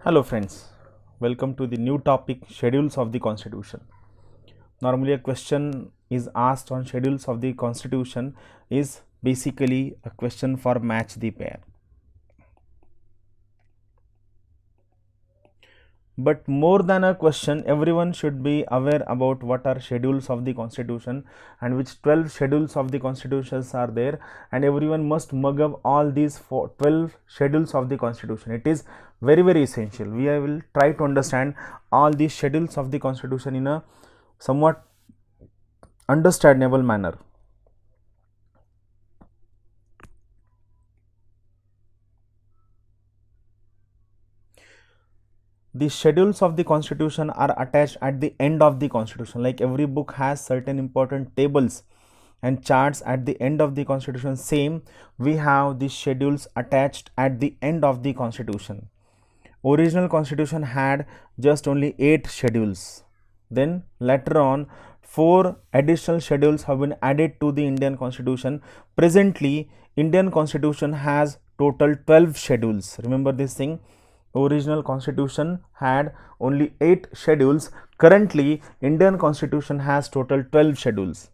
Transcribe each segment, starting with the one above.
Hello friends, welcome to the new topic schedules of the constitution. Normally a question is asked on schedules of the constitution is basically a question for match the pair. But more than a question, everyone should be aware about what are schedules of the constitution and which 12 schedules of the constitutions are there, and everyone must mug up all these 12 schedules of the constitution. It is very essential. We will try to understand all these schedules of the constitution in a somewhat understandable manner. The schedules of the constitution are attached at the end of the constitution. Like every book has certain important tables and charts at the end of the constitution, same we have these schedules attached at the end of the constitution. Original constitution had just only 8 schedules. Then later on 4 additional schedules have been added to the Indian constitution. Presently Indian constitution has total 12 schedules. Remember this thing. Original constitution had only 8 schedules. Currently Indian constitution has total 12 schedules.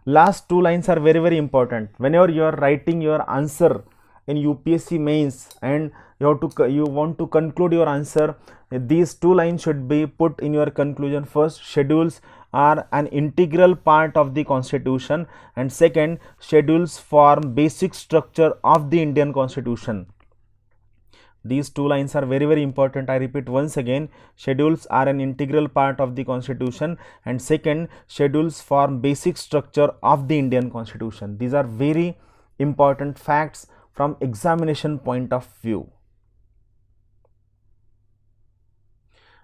Last 2 lines are very important. Whenever you are writing your answer in UPSC mains and you want to conclude your answer, these 2 lines should be put in your conclusion. First, schedules are an integral part of the constitution, and second, schedules form basic structure of the Indian constitution. These 2 lines are very important. I repeat once again, schedules are an integral part of the constitution, and second, schedules form basic structure of the Indian constitution. These are very important facts from examination point of view.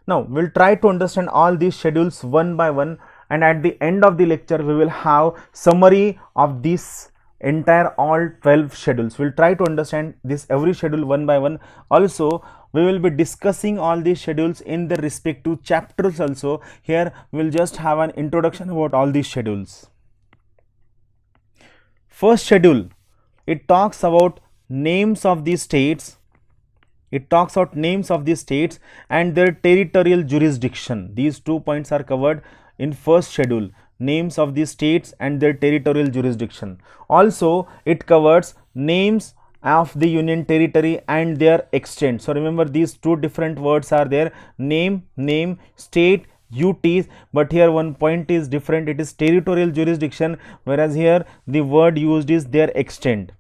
Now we'll try to understand all these schedules one by one, and at the end of the lecture we will have summary of this entire all 12 schedules. We'll try to understand this every schedule one by one. Also we will be discussing all these schedules in the respective chapters also. Here we'll just have an introduction about all these schedules. First schedule, it talks about names of the states. It talks about names of the states and their territorial jurisdiction. These 2 points are covered in first schedule, names of the states and their territorial jurisdiction. Also it covers names of the union territory and their extent. So remember, these 2 different words are there, name, state, UTs, but here one point is different. It is territorial jurisdiction, whereas here the word used is their extent.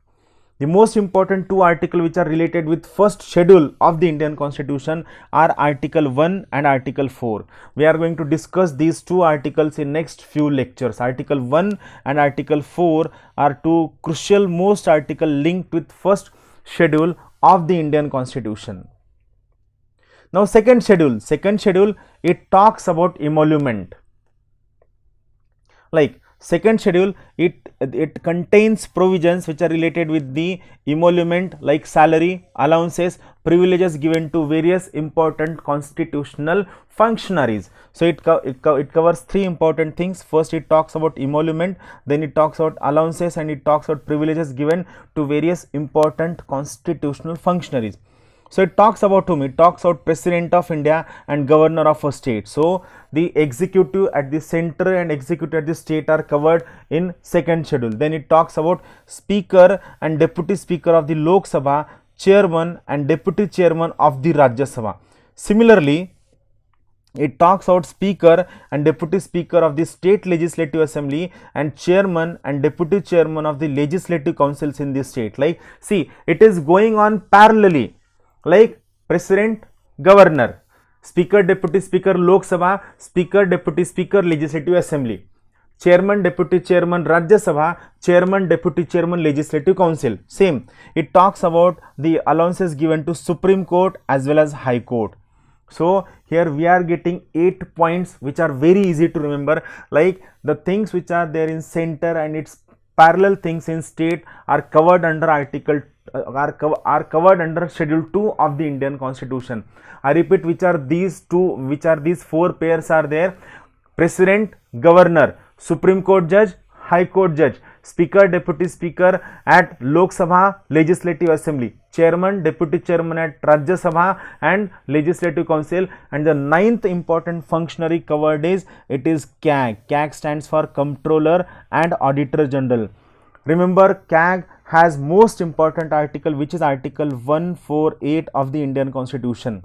The most important 2 articles which are related with first schedule of the Indian constitution are Article 1 and Article 4. We are going to discuss these 2 articles in next few lectures. Article 1 and Article 4 are 2 crucial most articles linked with first schedule of the Indian constitution. Now second schedule, it talks about emolument. Like second schedule, it contains provisions which are related with the emolument, like salary, allowances, privileges given to various important constitutional functionaries. So it covers 3 important things. First it talks about emolument, then it talks about allowances, and it talks about privileges given to various important constitutional functionaries. So it talks about whom? It talks about President of India and Governor of a state. So the executive at the center and executive at the state are covered in second schedule. Then it talks about Speaker and Deputy Speaker of the Lok Sabha, Chairman and Deputy Chairman of the Rajya Sabha. Similarly, it talks about Speaker and Deputy Speaker of the State Legislative Assembly and Chairman and Deputy Chairman of the Legislative Councils in the state. Like, see, it is going on parallelly. Like President, Governor, Speaker, Deputy Speaker, Lok Sabha, Speaker, Deputy Speaker, Legislative Assembly, Chairman, Deputy Chairman, Rajya Sabha, Chairman, Deputy Chairman, Legislative Council. Same. It talks about the allowances given to Supreme Court as well as High Court. So here we are getting 8 points which are very easy to remember. Like the things which are there in center and its parallel things in state are covered under article are covered under schedule 2 of the Indian constitution. I repeat, which are these 4 pairs are there: President, Governor, Supreme Court Judge, High Court judge, Speaker, Deputy Speaker at Lok Sabha Legislative Assembly, Chairman, Deputy Chairman at Rajya Sabha and Legislative Council. And the ninth important functionary covered is, it is CAG. CAG stands for Comptroller and Auditor General. Remember, CAG has most important article, which is Article 148 of the Indian Constitution.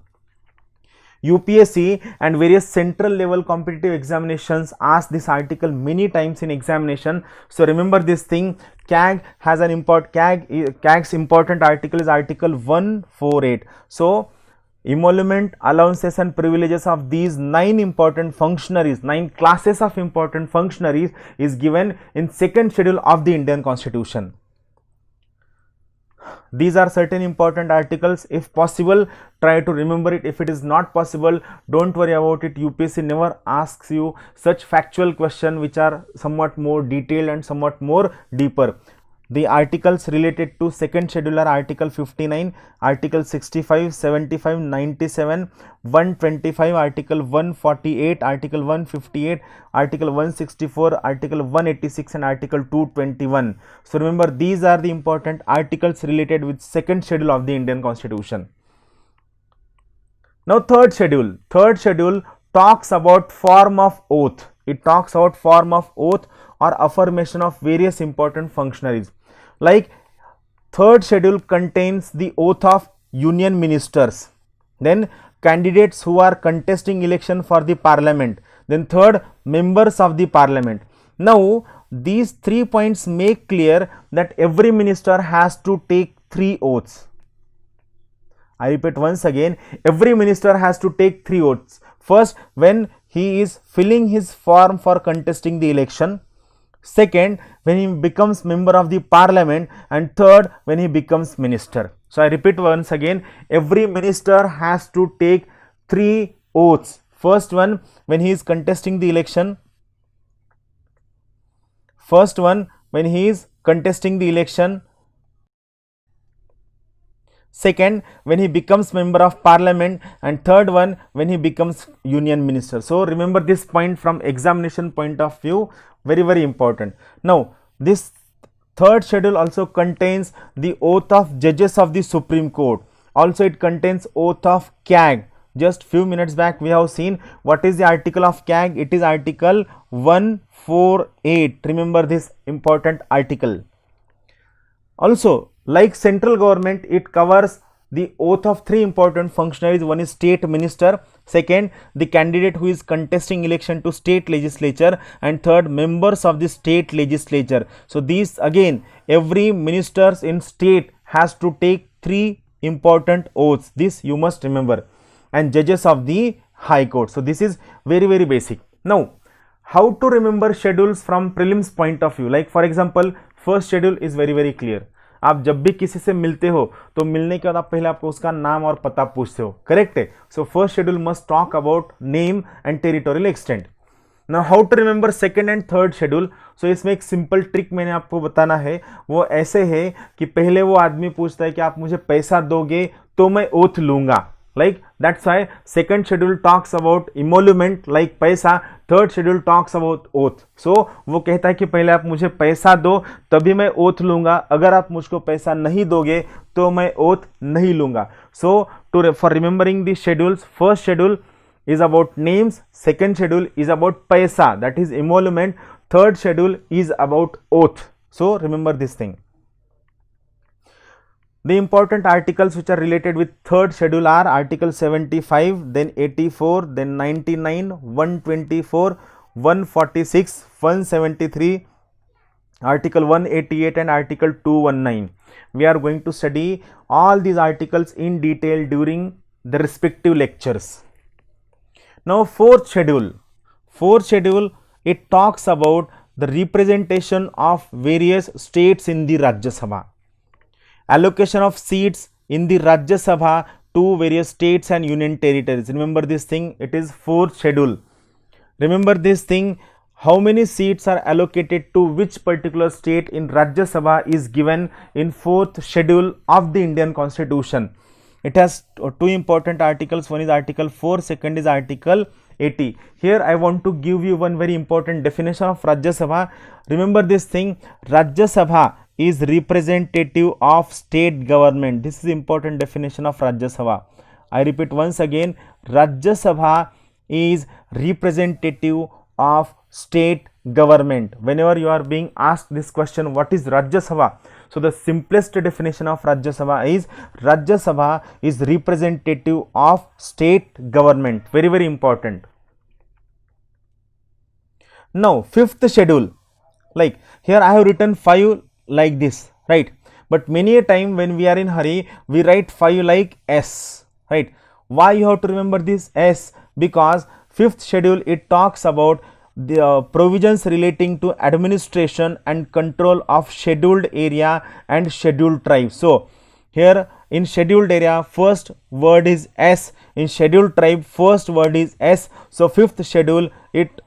UPSC and various central level competitive examinations ask this article many times in examination. So remember this thing, CAG has an CAG's important article is Article 148. So emolument, allowances and privileges of these 9 important functionaries, 9 classes of important functionaries is given in second schedule of the Indian Constitution. These are certain important articles. If possible, try to remember it. If it is not possible, don't worry about it. UPSC never asks you such factual questions which are somewhat more detailed and somewhat more deeper. The articles related to second schedule are Article 59, Article 65, 75, 97, 125, Article 148, Article 158, Article 164, Article 186 and Article 221. So remember, these are the important articles related with second schedule of the Indian Constitution. Now third schedule talks about form of oath. It talks about form of oath or affirmation of various important functionaries. Like third schedule contains the oath of union ministers, then candidates who are contesting election for the parliament, then third, members of the parliament. Now these 3 points make clear that every minister has to take 3 oaths. I repeat once again, every minister has to take 3 oaths. First, when he is filling his form for contesting the election. Second, when he becomes member of the parliament. And third, when he becomes minister. So I repeat once again, every minister has to take 3 oaths. First one, when he is contesting the election. First one, when he is contesting the election. Second, when he becomes member of parliament, and third one, when he becomes union minister. So remember this point from examination point of view, very, very important. Now this third schedule also contains the oath of judges of the Supreme Court. Also it contains oath of CAG. Just few minutes back we have seen what is the article of CAG. It is Article 148. Remember this important article. Also, like central government, it covers the oath of 3 important functionaries. One is state minister, second, the candidate who is contesting election to state legislature, and third, members of the state legislature. So these again, every ministers in state has to take 3 important oaths. This you must remember. And judges of the High Court. So this is very, very basic. Now how to remember schedules from prelims point of view? Like for example, first schedule is very, very clear. आप जब भी किसी से मिलते हो तो मिलने के बाद आप पहले आपको उसका नाम और पता पूछते हो, करेक्ट है? So first schedule must talk about name and territorial extent. Now how to remember second and third schedule? So इसमें एक सिंपल ट्रिक मैंने आपको बताना है. वो ऐसे है कि पहले वो आदमी पूछता है कि आप मुझे पैसा दोगे तो मैं ओथ लूंगा. Like that's why second schedule talks about emolument like पैसा, third schedule talks about oath. So वो कहता है कि पहले आप मुझे पैसा दो तभी मैं ओथ लूंगा, अगर आप मुझको पैसा नहीं दोगे तो मैं ओथ नहीं लूंगा. So for remembering the schedules, first schedule is about names, second schedule is about पैसा, that is emolument, third schedule is about oath. So remember this thing. The important articles which are related with third schedule are Article 75, then 84, then 99, 124, 146, 173, Article 188 and Article 219. We are going to study all these articles in detail during the respective lectures. Now fourth schedule, it talks about the representation of various states in the Rajya Sabha. Allocation of seats in the Rajya Sabha to various states and union territories. Remember this thing, it is fourth schedule. Remember this thing, how many seats are allocated to which particular state in Rajya Sabha is given in fourth schedule of the Indian Constitution. It has two important articles. One is Article 4, second is Article 80. Here I want to give you one very important definition of Rajya Sabha. Remember this thing, Rajya Sabha is representative of state government. This is important definition of Rajya Sabha. I repeat once again, Rajya Sabha is representative of state government. Whenever you are being asked this question, what is Rajya Sabha? So the simplest definition of Rajya Sabha is representative of state government. Very, very important. Now, fifth schedule, like here I have written 5 like this, right? But many a time when we are in hurry, we write 5 like S, right? Why you have to remember this S? Because fifth schedule, it talks about the provisions relating to administration and control of scheduled area and scheduled tribes. So here in scheduled area, first word is S. In scheduled tribe, first word is S. So fifth schedule, it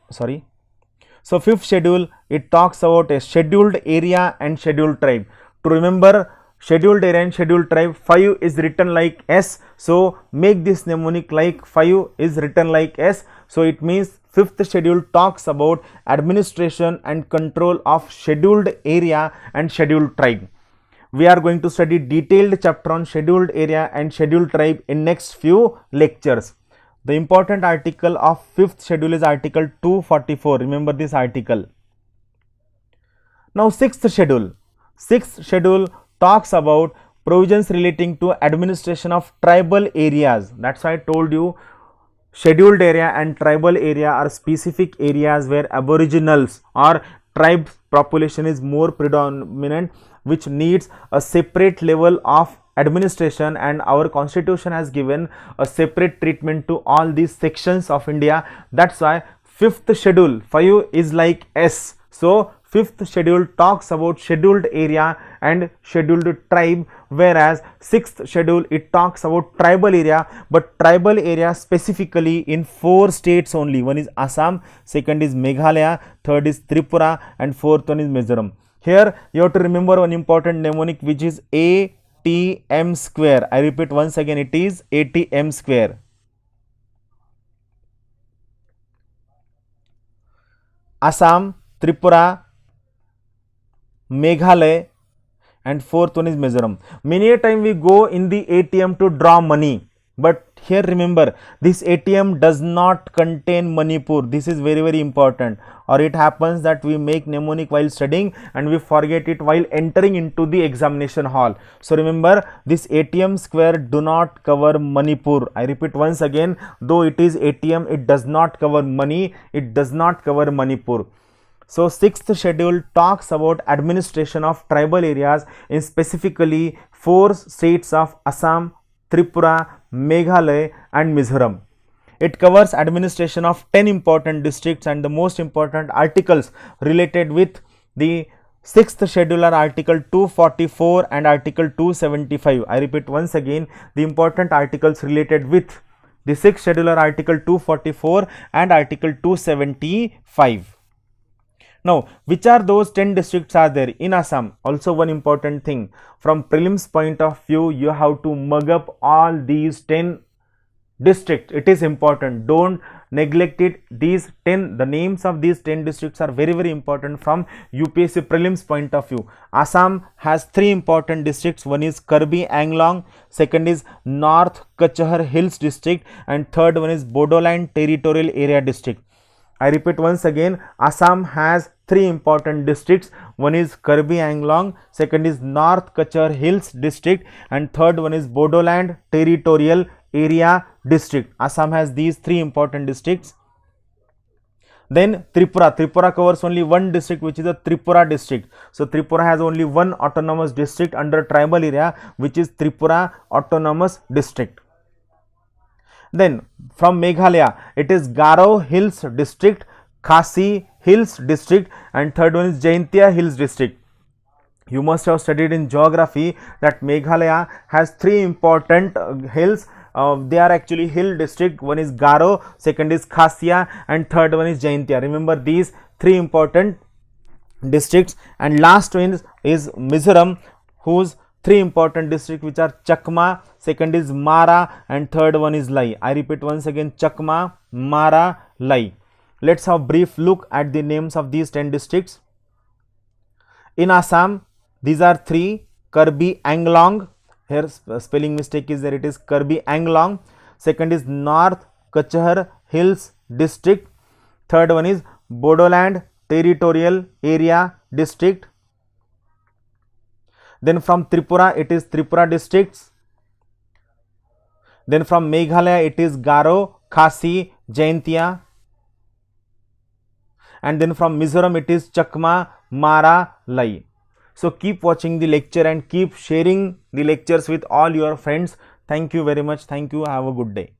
talks about a scheduled area and scheduled tribe. To remember scheduled area and scheduled tribe, 5 is written like S. So make this mnemonic like 5 is written like S. So it means fifth schedule talks about administration and control of scheduled area and scheduled tribe. We are going to study detailed chapter on scheduled area and scheduled tribe in next few lectures. The important article of fifth schedule is Article 244. Remember this article. Now sixth schedule. Sixth schedule talks about provisions relating to administration of tribal areas. That's why I told you scheduled area and tribal area are specific areas where aboriginals or tribe population is more predominant, which needs a separate level of administration, and our constitution has given a separate treatment to all these sections of India. That's why fifth schedule, 5 is like S. So fifth schedule talks about scheduled area and scheduled tribe, whereas sixth schedule, it talks about tribal area, but tribal area specifically in 4 states only. One is Assam, second is Meghalaya, third is Tripura, and fourth one is Mizoram. Here you have to remember one important mnemonic, which is ATM square. I repeat once again, it is ATM square. Assam, Tripura, Meghalaya, and fourth one is Mizoram. Many a time we go in the ATM to draw money, but here remember, this ATM does not contain Manipur. This is very, very important. Or it happens that we make mnemonic while studying and we forget it while entering into the examination hall. So remember, this ATM square do not cover Manipur. I repeat once again, though it is ATM, it does not cover money, it does not cover Manipur. So sixth schedule talks about administration of tribal areas in specifically 4 states of Assam, Tripura, Meghalaya, and Mizoram. It covers administration of 10 important districts, and the most important articles related with the sixth schedule are Article 244 and Article 275. I repeat once again, the important articles related with the sixth schedule are Article 244 and Article 275. Now, which are those 10 districts are there in Assam? Also one important thing, from prelims point of view, you have to mug up all these 10 districts. It is important, don't neglect it. These 10, the names of these 10 districts are very, very important from UPSC prelims point of view. Assam has 3 important districts. One is Karbi Anglong, second is North Kachhar Hills district, and third one is Bodoland Territorial Area district. I repeat once again, Assam has 3 important districts. One is Karbi Anglong, second is North Kachhar Hills district, and third one is Bodoland Territorial Area district. Assam has these 3 important districts. Then Tripura covers only one district, which is a Tripura district. So Tripura has only one autonomous district under tribal area, which is Tripura Autonomous District. Then from Meghalaya, it is Garo Hills district, Khasi Hills district, and third one is Jaintia Hills district. You must have studied in geography that Meghalaya has 3 important hills. They are actually hill district. One is Garo, second is Khasiya, and third one is Jaintia. Remember these 3 important districts. And last one is Mizoram, whose 3 important districts, which are Chakma, second is Mara, and third one is Lai. I repeat once again, Chakma, Mara, Lai. Let's have a brief look at the names of these 10 districts. In Assam, these are 3: Karbi Anglong. Here spelling mistake is there, it is Karbi Anglong. Second is North Kachhar Hills district. Third one is Bodoland Territorial Area district. Then from Tripura, it is Tripura districts. Then from Meghalaya, it is Garo, Khasi, Jaintia. And then from Mizoram, it is Chakma, Mara, Lai. So keep watching the lecture and keep sharing the lectures with all your friends. Thank you very much. Thank you. Have a good day.